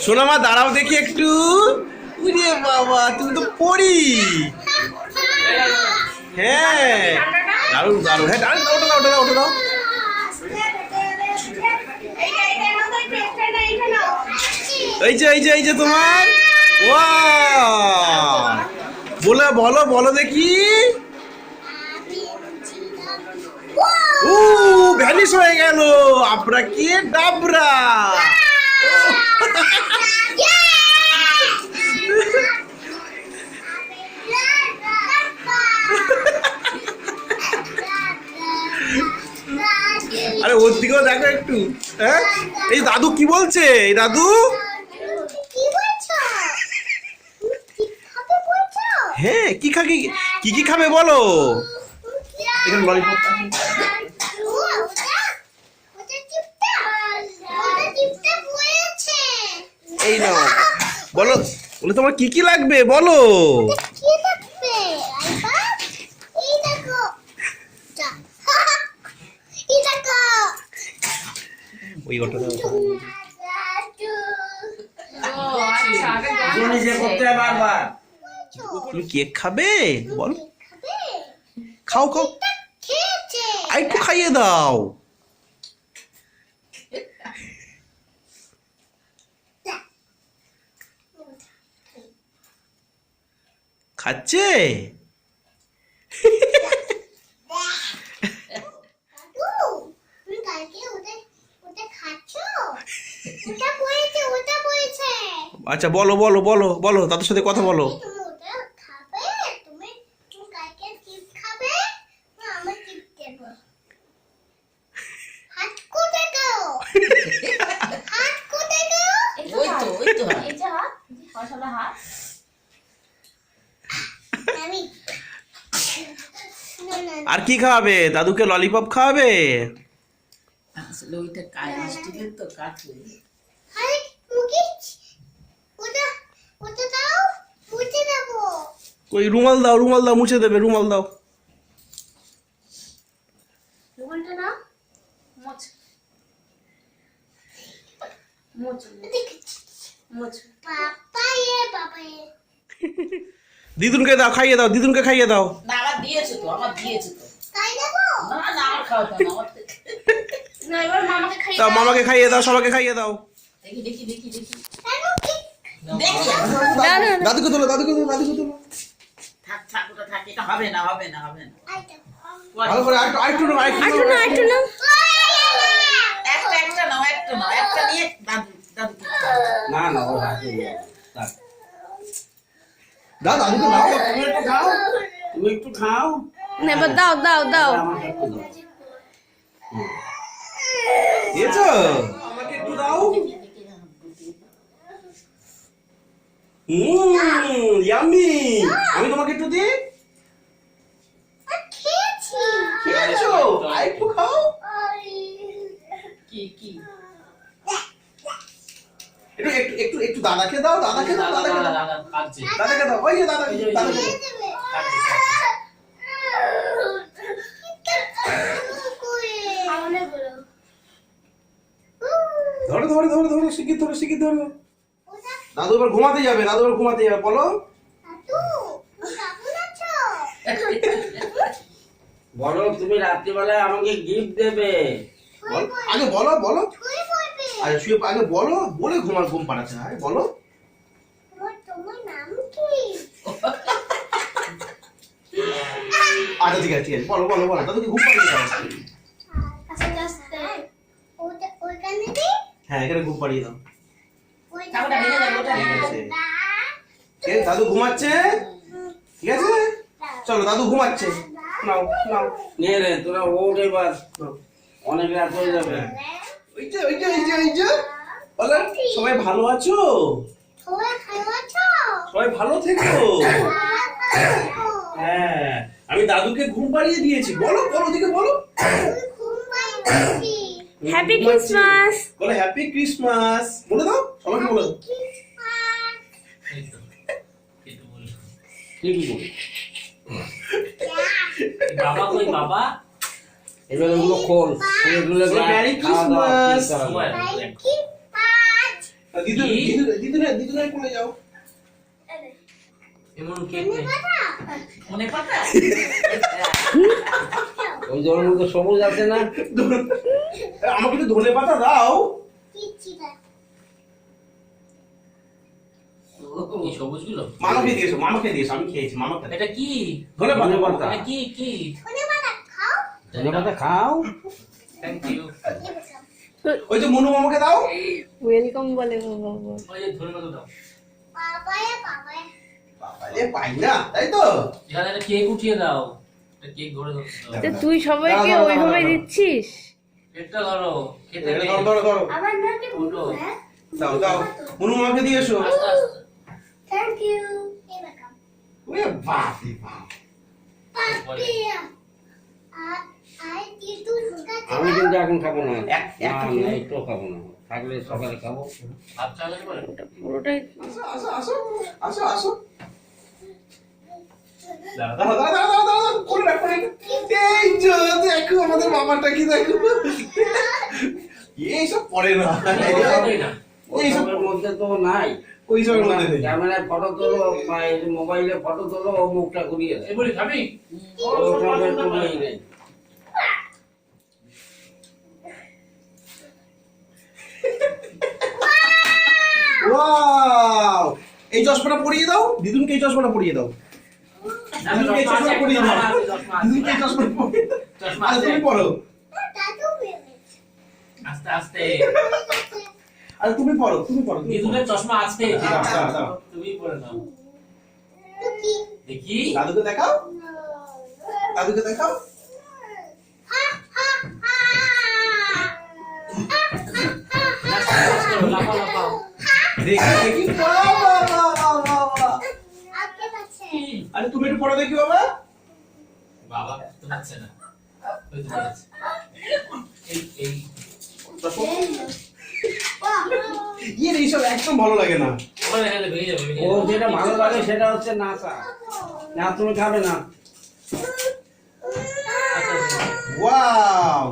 সোনামা দাঁড়াও দেখি একটু। উরে বাবা, তুমি তো পড়ি। হ্যাঁ দারুণ দারুণ। হ্যাঁ দারুণ, ওটা দাও ওটা দাও ওটা দাও। এই যে এই যে এই যে তোমার। ওয়াও, বলো বলো বলো দেখি। ও ভ্যানিশ হয়ে গেল। আপরা কি ডাবরা। আরে ওর দিকেও দেখো একটু। হ্যাঁ এই দাদু কি বলছে? এই দাদু হ্যাঁ কি খাবি, কি কি খাবে বলো? এখানে ললিপপ। এই নাও বলো, বলে তোমার কি কি লাগবে বলো। ওই ওটা দাও। তুমি কেক খাবে বল? খাও খাও, আরেকটু খাইয়ে দাও। খাচ্ছে? আচ্ছা বলো বলো বলো বলো, তাদের সাথে কথা বলো। আর কি খাওয়াবে? দাদুকে ললিপপ খাওয়াবে? আসলে ওইটা কাজটিকে তো কাটবে। ওই রুমাল দাও, রুমাল দাও, মুছে দেবে, রুমাল দাও। রুমালটা নাও, মোছ মোছ মোছ। দিদুনকে দাও, খাইয়ে দাও, দিদুনকে খাইয়ে দাও। না আমার দিয়েছে তো, আমার দিয়েছে তো। না না আমার খাওয়াতে না, আমার না এবার মামাকে খাইয়ে দাও, মামাকে খাইয়ে দাও, সবাইকে খাইয়ে দাও। দেখি দেখি দেখি দেখি দাদুকে তোলো, দাদুকে তোলো, দাদুকে তোলো। থাক থাক ওটা থাক, এটা হবে না হবে না হবে না। ভালো করে আরেকটু নাও, আরেকটু নাও, আরেকটু নাও। একটা একটা নাও, একটা নাও, একটা নিয়ে দাদু দাদু না না ও হাতে দাও, দাদুকে দাও। তুমি একটু খাও, তুমি একটু খাও। না এবার দাও দাও দাও। দিয়েছো? আমাকে একটু দাও। ইয়াম্মি। আমি তোমাকে একটু দিই। খেয়েছো? আরেকটু খাও। কি কি একটু একটু একটু একটু দাদাকে দাও, দাদাকে দাও, দাদাকে দাও, কাটছে দাদাকে দাও। ওই যে দাদা, দাদাকে দাও। ধরো ধরো ধরো ধরো, শিগগির ধরো, শিগগির ধরো। দাদু এবার ঘুমাতে যাবে, দাদু এবার ঘুমাতে যাবে, বলো। বলো তুমি রাত্রিবেলায় আমাকে গিফট দেবে। বল আগে, বলো বলো। আরে শুয়ে আগে বলো, বলে ঘুম পাড়াচ্ছে। আরে বলো। আচ্ছা ঠিক আছে ঠিক আছে, বলো বলো বলো। দাদুকে ঘুম পাড়িয়ে দাও। হ্যাঁ এখানে ঘুম পাড়িয়ে দাও। ঠিক আছে, দাদু ঘুমাচ্ছে। ঠিক আছে চলো, দাদু ঘুমাচ্ছে। নাও নাও। নে রে তোরা ওঠ এবার, অনেক রাত হয়ে যাবে। ওই যে ওই যে ওই যে ওই যে বলো, সবাই ভালো আছো? সবাই ভালো থেকো। হ্যাঁ আমি দাদুকে ঘুম পাড়িয়ে দিয়েছি। বলো বলো, দিকে বলো। Happy Christmas. বলো হ্যাপি ক্রিসমাস বলে দাও, সবাইকে বলে দাও। কি কি বল? বাবা কই বাবা? এবার ওগুলো খোল খুলে খুলে Merry খাওয়া দাওয়া Christmas! করতে হবে। দিদুনের কোলে যাও। এমন কেক নেই মনে পাতা ওই যে ওর মধ্যে সবুজ আছে না আমাকে একটু ধনে পাতা দাও। এই সবুজগুলো মামাকে দিয়েছো আমি খেয়েছি মামাকে এটা কি ধনে ধনে পাতা পাতা। এটা কি কি ধনে পাতা খাও থ্যাংক ইউ ওই যে মনু মামাকে দাও। ওয়েলকাম বলে বাবা। ওই যে ধনে পাতা দাও এ পাই না তাই তো। এখানে একটা কেক উঠিয়ে দাও কেক ধরে দাও তো তুই সবাইকে দাও, দাও, ওইভাবে দাও। দিচ্ছিস? কেকটা ধরো খেতে এটা নেই। ধরো ধরো উঠো। দাও দাও মনু মামাকে দিয়ে এসো। আস্তে আস্তে ওরে বাপ রে বাপ। আমি কিন্তু এখন খাবো না একটা না, খেলে? না, একটু খাবো না থাকলে সকালে খাবো ভাত চালে করে পুরোটাই আসো দাঁড়া করে রাখ এই যে দেখো আমাদের মামাটা কি দেখো এইসব পড়ে না এইসব ওর মধ্যে তো নাই ওই সবের মধ্যে নেই। ক্যামেরায় ফটো তোলো বা মোবাইলে ফটো তোলো ও মুখটা ঘুরিয়ে দেয় এবারে খাবি ওসবের কোনোই নেই ওয়াও এই চশমাটা পরিয়ে দাও দিদুনকে এই চশমাটা পরিয়ে দাও দিদুনকে এই চশমাটা পরিয়ে দাও দিদুনকে এই চশমাটা পরিয়ে দাও চশমা আরে আছে। তুমি পড়ো আস্তে আস্তে আরে তুমি পড়ো তুমি পড়ো দিদুনের চশমা আছে দাঁড়াও, দাঁড়াও। তুমি পরে নাও দেখি দাদুকে দেখাও দাদুকে দেখাও লাফাও লাফাও দেখি দেখি বাহ, বাহ, বাহ, বাহ, বাহ, বাহ। আরে তুমি একটু পড়ো দেখি বাবা বাবা তো যাচ্ছে না ওই তো যাচ্ছে এই ইয়ে এইসব একদম ভালো লাগে না ওখানে হেলে ভেঙে যাবে ও যেটা ভালো লাগে সেটা হচ্ছে নাচা না তুমি খাবে না আচ্ছা, আচ্ছা। ওয়াও